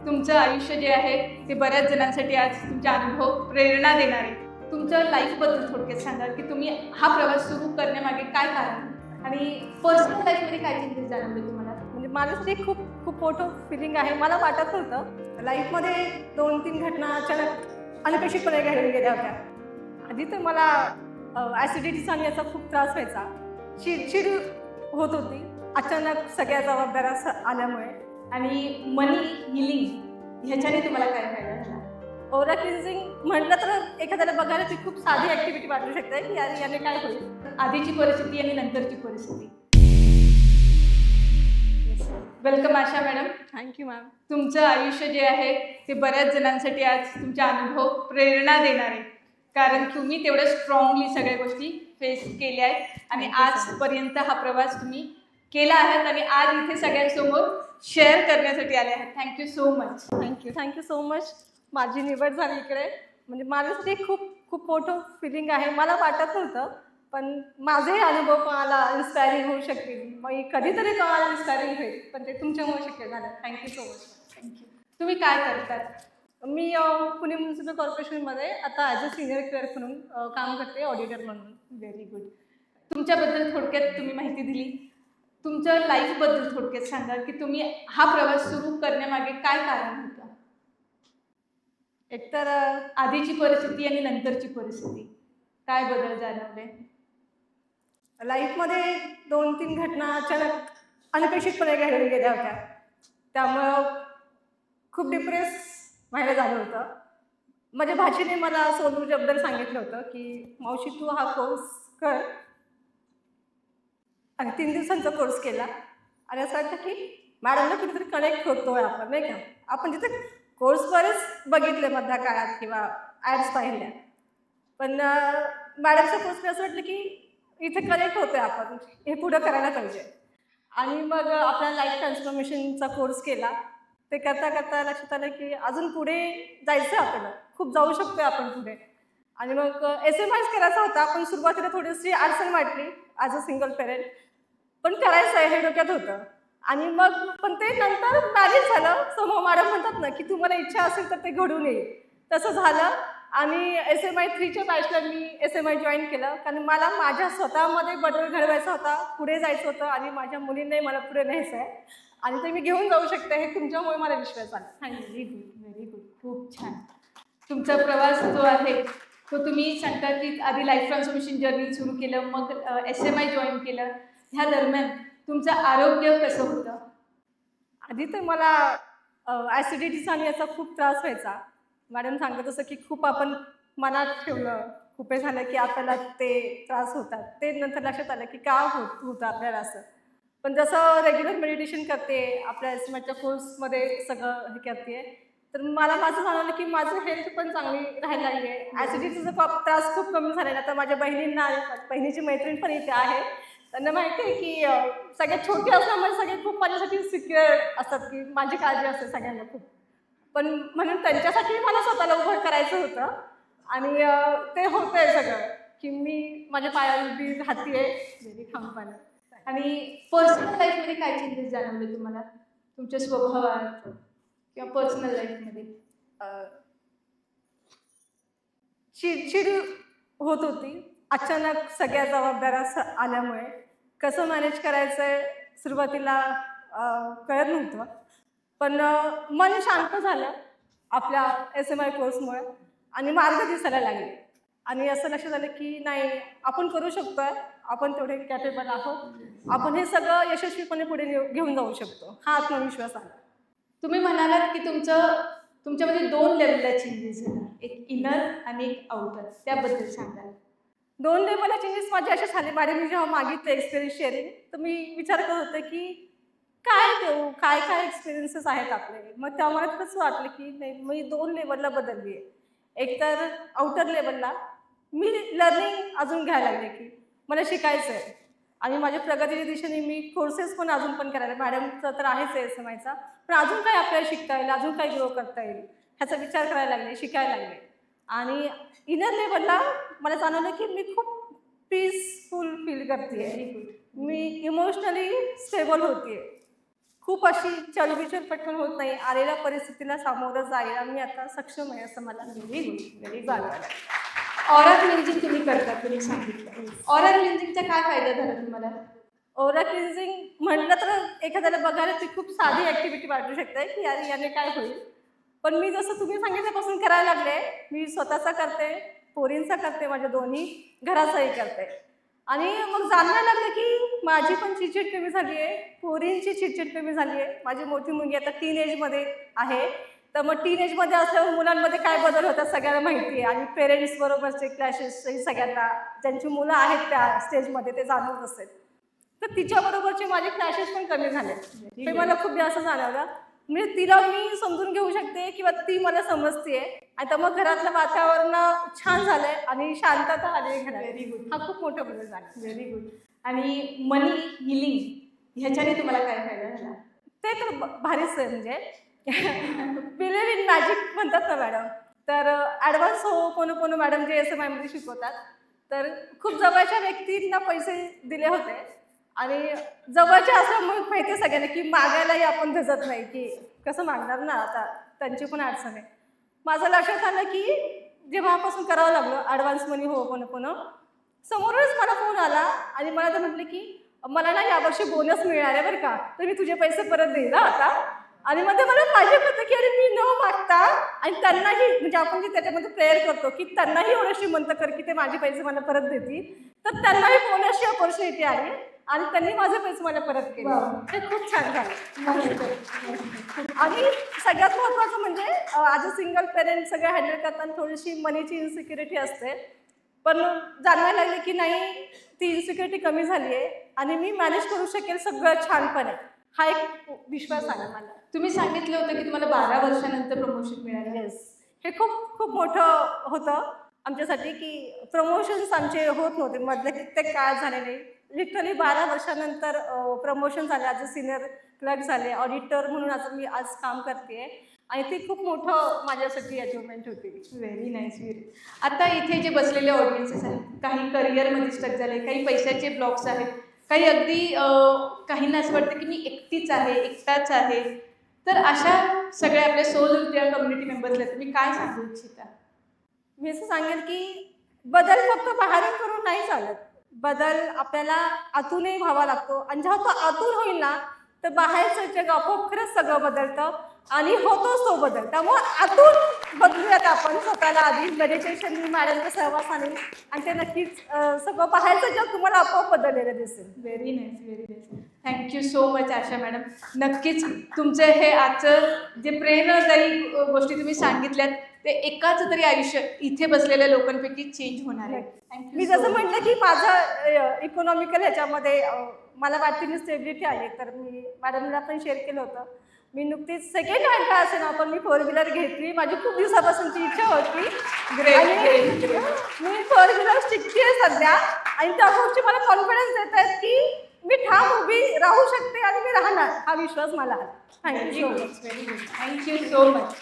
तुमचं आयुष्य जे आहे ते बऱ्याच जणांसाठी आज तुमचे अनुभव प्रेरणा देणारे. तुमच्या लाईफबद्दल थोडक्यात सांगा की तुम्ही हा प्रवास सुरू करण्यामागे काय कारण आणि पर्सनल लाईफमध्ये काय चेंजेस जाणवले तुम्हाला? म्हणजे माझ्यासाठी खूप खूप मोठं फिलिंग आहे. मला वाटत नव्हतं. लाईफमध्ये 2-3 घटना अचानक अनपेक्षितपणे घडून गेल्या होत्या. आधी तर मला ॲसिडिटीचा आणि याचा खूप त्रास व्हायचा. चिडचिड होत होती. अचानक सगळ्या जबाबदाऱ्या आल्यामुळे. आणि मनी हिलिंग ह्याच्याने तुम्हाला काय फायदा झाला? ओरा क्लिन्झिंग म्हटलं तर एखाद्याला बघायला ती खूप साधी ॲक्टिव्हिटी वाटू शकते की यार याने काय होईल. आधीची परिस्थिती आणि नंतरची परिस्थिती. वेलकम आशा मॅडम. Thank you ma'am. तुमचं आयुष्य जे आहे ते बऱ्याच जणांसाठी आज तुमचे अनुभव प्रेरणा देणारे, कारण तुम्ही तेवढ्या स्ट्रॉंगली सगळ्या गोष्टी फेस केल्या आहेत आणि Thank you so much. आजपर्यंत हा प्रवास तुम्ही केला आहे आणि आज इथे सगळ्यांसमोर शेअर करण्यासाठी आले आहात. Thank you so much. Thank you so much. माझी निवड झाली इकडे. म्हणजे माझ्यासाठी खूप खूप मोठं फिलिंग आहे. मला वाटत नव्हतं, पण माझे अनुभव कोणाला इन्स्पायरिंग होऊ शकतील. मग कधीतरी कोणाला इन्स्पायरिंग होईल, पण ते तुमच्यामुळे शक्य झालं. Thank you so much. थँक्यू. तुम्ही काय करतात? मी पुणे म्युनिसिपल कॉर्पोरेशनमध्ये आता ॲज अ सिनियर क्लर्क म्हणून काम करते, ऑडिटर म्हणून. Very good. तुमच्याबद्दल थोडक्यात तुम्ही माहिती दिली. तुमच्या लाईफबद्दल थोडक्यात सांगा की तुम्ही हा प्रवास सुरू करण्यामागे काय कारण होतं? एकतर आधीची परिस्थिती आणि नंतरची परिस्थिती काय बदल जाणवले? लाईफमध्ये 2-3 घटना अचानक अनपेक्षितपणे घडून गेल्या होत्या. त्यामुळं खूप डिप्रेस व्हायला झालं होतं. माझ्या भाचीने मला सोनूच्याबद्दल सांगितलं होतं की मावशी तू हा कोर्स कर. आणि 3 दिवसांचा कोर्स केला आणि असं वाटतं की मॅडमला कुठेतरी कनेक्ट होतोय आपण, नाही का. आपण तिथे कोर्स बरेच बघितले मधल्या काळात किंवा ॲड्स पाहिल्या, पण मॅडमचा कोर्स असं वाटलं की इथे कनेक्ट होतोय आपण, हे पुढं करायला पाहिजे. आणि मग आपला लाईफ ट्रान्सफॉर्मेशनचा कोर्स केला. ते करता करता लक्षात आलं की अजून पुढे जायचं आपल्याला, खूप जाऊ शकतोय आपण पुढे. आणि मग SMIs करायचा होता, पण सुरुवातीला थोडीशी अडचण वाटली ॲज अ सिंगल पेरेंट, पण करायचं आहे हे डोक्यात होतं. आणि मग पण ते नंतर मॅनेज झालं. समोर मॅडम म्हणतात ना की तुम्हाला इच्छा असेल तर ते घडून येईल, तसं झालं. आणि SMI 3च्या बॅचला मी SMI जॉईन केलं, कारण मला माझ्या स्वतःमध्ये बदल घडवायचा होता, पुढे जायचं होतं आणि माझ्या मुलींनाही मला पुढे न्यायचं आहे आणि ते मी घेऊन जाऊ शकते, हे तुमच्यामुळे मला विश्वास आला. Thank you. Very good, very good. खूप छान. तुमचा प्रवास जो आहे तो तुम्ही सांगता की आधी लाईफ ट्रान्सफॉर्मेशन जर्नी सुरू केलं, मग SMI जॉईन केलं. ह्या दरम्यान तुमचं आरोग्य कसं होतं? आधी तर मला ॲसिडिटीचा आणि याचा खूप त्रास व्हायचा. मॅडम सांगत असं की खूप आपण मनात ठेवलं, खूप हे झालं की आपल्याला ते त्रास होतात. ते नंतर लक्षात आलं की का होतं आपल्याला असं. पण जसं रेग्युलर मेडिटेशन करते, आपल्या एस्माच्या कोर्समध्ये सगळं हे करते, तर मला माझं जाणवलं की माझं हेल्थ पण चांगली राहायला लागली आहे. ॲसिडिटीचा त्रास खूप कमी झालेला. आता माझ्या बहिणीची मैत्रीण पण इथे आहे. त्यांना माहिती आहे की सगळ्यात छोटी असल्यामुळे सगळे खूप माझ्यासाठी सिक्युअर असतात की माझी काळजी असते सगळ्यांना खूप. पण म्हणून त्यांच्यासाठी मला स्वतःला उभं करायचं होतं आणि ते होतंय सगळं की मी माझ्या पायावर उभी राहतीये जरी ठामपणे. आणि पर्सनल लाईफमध्ये काय चेंजेस जाणवले तुम्हाला तुमच्या स्वभावात किंवा पर्सनल लाईफमध्ये? चिडचिड होत होती. अचानक सगळ्या जबाबदाऱ्या आल्यामुळे कसं मॅनेज करायचंय सुरुवातीला कळत नव्हतं. पण मन शांत झालं आपल्या SMI कोर्समुळे आणि मार्ग दिसायला लागले. आणि असं लक्षात आलं की नाही, आपण करू शकतोय, आपण तेवढे कॅपेबल आहोत, आपण हे सगळं यशस्वीपणे पुढे घेऊन जाऊ शकतो, हा आत्मविश्वास आला. तुम्ही म्हणालात की तुमच्यामध्ये 2 लेवलला चेंजेस झाला, एक इनर आणि एक आउटर. त्याबद्दल सांगाल? 2 लेव्हलला चेंजेस माझे असे झाले. मॅडम मी जेव्हा मागितलं एक्सपिरियन्स शेअरिंग, तर मी विचार करत होते की काय देऊ, काय काय एक्सपिरियन्सेस आहेत आपले. मग तेव्हा मला कसं वाटलं की नाही, मी 2 लेव्हलला बदलली आहे. एक तर आउटर लेव्हलला मी लर्निंग अजून घ्यायला लागले की मला शिकायचं आहे आणि माझ्या प्रगतीच्या दिशेने मी कोर्सेस पण अजून पण करायला. मॅडमचं तर आहेच आहे SMIचा, पण अजून काय आपल्याला शिकता येईल, अजून काय ग्रो करता येईल ह्याचा विचार करायला लागले, शिकायला लागले. आणि इनर लेव्हलला मला जाणवलं की मी खूप पीसफुल फील करते. Very good. मी इमोशनली स्टेबल होते. खूप अशी चलबिचल पटकन होत नाही. आलेल्या परिस्थितीला सामोरं जायला मी आता सक्षम आहे असं मला जाणवलं. ऑरा क्लिन्झिंग तुम्ही करता, तुम्ही सांगितलं. ऑरा क्लिन्झिंगचा काय फायदा झाला तुम्हाला? ओरा क्लिन्झिंग म्हणलं तर एखाद्याला बघायला ती खूप साधी ॲक्टिव्हिटी वाटू शकते की यार याने काय होईल, पण मी जसं तुम्ही सांगितल्यापासून करायला लागले. मी स्वतःचा करते, पोरींचा करते, माझ्या दोन्ही घराचाही करते. आणि मग जाणायला लागलं की माझी पण चिडचिड कमी झाली आहे, पोरींची चिडचिड कमी झाली आहे. माझी मोठी मुलगी आता टीनएजमध्ये आहे, तर मग टीनएजमध्ये असल्यावर मुलांमध्ये काय बदल होतात सगळ्यांना माहिती आहे. आणि पेरेंट्स बरोबरचे क्लॅशेस सगळ्यांना, ज्यांची मुलं आहेत त्या स्टेजमध्ये ते जाणवत असेल, तर तिच्याबरोबरचे माझे क्लॅशेस पण कमी झाले. ते मला खूप जास्त जाणवलं. म्हणजे तिला मी समजून घेऊ शकते किंवा ती मला समजते. आता मग घरातलं वातावरण छान झालंय आणि शांतता आली घरात. Very good. हा खूप मोठा बदल झाला. Very good. आणि मनी हिलिंग ह्याच्याने तुम्हाला काय फायदा झाला? ते तर भारीच आहे. म्हणजे बिलीव्ह इन मॅजिक म्हणतात ना मॅडम, तर ॲडव्हान्स कोण मॅडम जे SMI मध्ये शिकवतात, तर खूप जवळच्या व्यक्तींना पैसे दिले होते. आणि जवळच्या असल्यामुळे माहिती आहे सगळ्यांना की मागायलाही आपण धजत नाही, की कसं मागणार ना, आता त्यांची पण अडचण आहे. माझं लक्षात आलं की जेव्हापासून करावं लागलं ॲडव्हान्स मनी समोरच मला फोन आला आणि मला तर म्हटलं की मला ना यावर्षी बोनस मिळणार आहे बरं का, तर मी तुझे पैसे परत देईल ना आता. आणि मध्ये मला पाहिजे होतं की अरे मी न मागता, आणि त्यांनाही म्हणजे आपण जे त्याच्यामध्ये प्रेयर करतो की त्यांनाही एवढं श्रीमंत कर की ते माझे पैसे मला परत देतील, तर त्यांनाही बोनसची अपॉर्च्युनिटी आली आणि त्यांनी माझे पैसे मला परत केले. ते खूप छान झालं. आणि सगळ्यात महत्त्वाचं म्हणजे ॲज अ सिंगल पेरेंट सगळं हँडल करताना थोडीशी मनीची इन्सिक्युरिटी असते, पण जाणवायला लागले की नाही, ती इन्सिक्युरिटी कमी झाली आहे आणि मी मॅनेज करू शकेल सगळं छानपणे. हा एक विश्वास आला मला. तुम्ही सांगितलं होतं की तुम्हाला 12 वर्षानंतर प्रमोशन मिळालं. येस, हे खूप मोठं होतं आमच्यासाठी की प्रमोशन्स आमचे होत नव्हते, मधले कित्येक काळ झाले नाही. लिटरली 12 वर्षानंतर प्रमोशन झाले. ॲज अ सिनियर क्लर्क झाले, ऑडिटर म्हणून मी आज काम करते. आणि ती खूप मोठं माझ्यासाठी अचिव्हमेंट होती. Very nice. आता इथे जे बसलेले ऑडियन्सेस आहेत, काही करिअरमध्ये स्टक झाले, काही पैशाचे ब्लॉक्स आहेत, काही अगदी काहींना असं वाटतं की मी एकटीच आहे, एकटाच आहे. तर अशा सगळ्या आपल्या सोल ज्या कम्युनिटी मेंबर्सला तुम्ही काय सांगू इच्छिता? मी असं सांगेल की बदल फक्त बाहेरून करून नाही चालत. बदल आपल्याला आतूनही व्हावा लागतो. आणि जेव्हा तो आतून होईल ना, तर बाहेरचं जग आपोआप खरंच सगळं बदलतं आणि होतोच तो बदल. त्यामुळे आतून बदलूयात आपण स्वतःला. आधी मेडिटेशन मॅडमचा सहवास आणेल आणि ते नक्कीच सगळं बाहेरचं जग तुम्हाला आपोआप बदललेलं दिसेल. Very nice. Thank you so much Asha madam. नक्कीच तुमचं हे आजचं जे प्रेरणादायी गोष्टी तुम्ही सांगितल्यात, ते एकाच तरी आयुष्य इथे बसलेल्या लोकांपैकी चेंज होणार आहे. मी जसं म्हटलं की माझं इकॉनॉमिकल ह्याच्यामध्ये मला वाटते मी स्टेबिलिटी आली, तर मी मॅडमला पण शेअर केलं होतं. मी नुकतीच सेकंड हँड का असेल ना, पण मी 4 व्हीलर घेतली. माझी खूप दिवसापासूनची इच्छा होती. ग्रेट. मी 4 व्हीलर शिकते सध्या आणि त्या गोष्टी मला कॉन्फिडन्स देत आहेत की मी ठाम उभी राहू शकते आणि मी राहणार, हा विश्वास मला आला. Thank you so much. Thank you so much.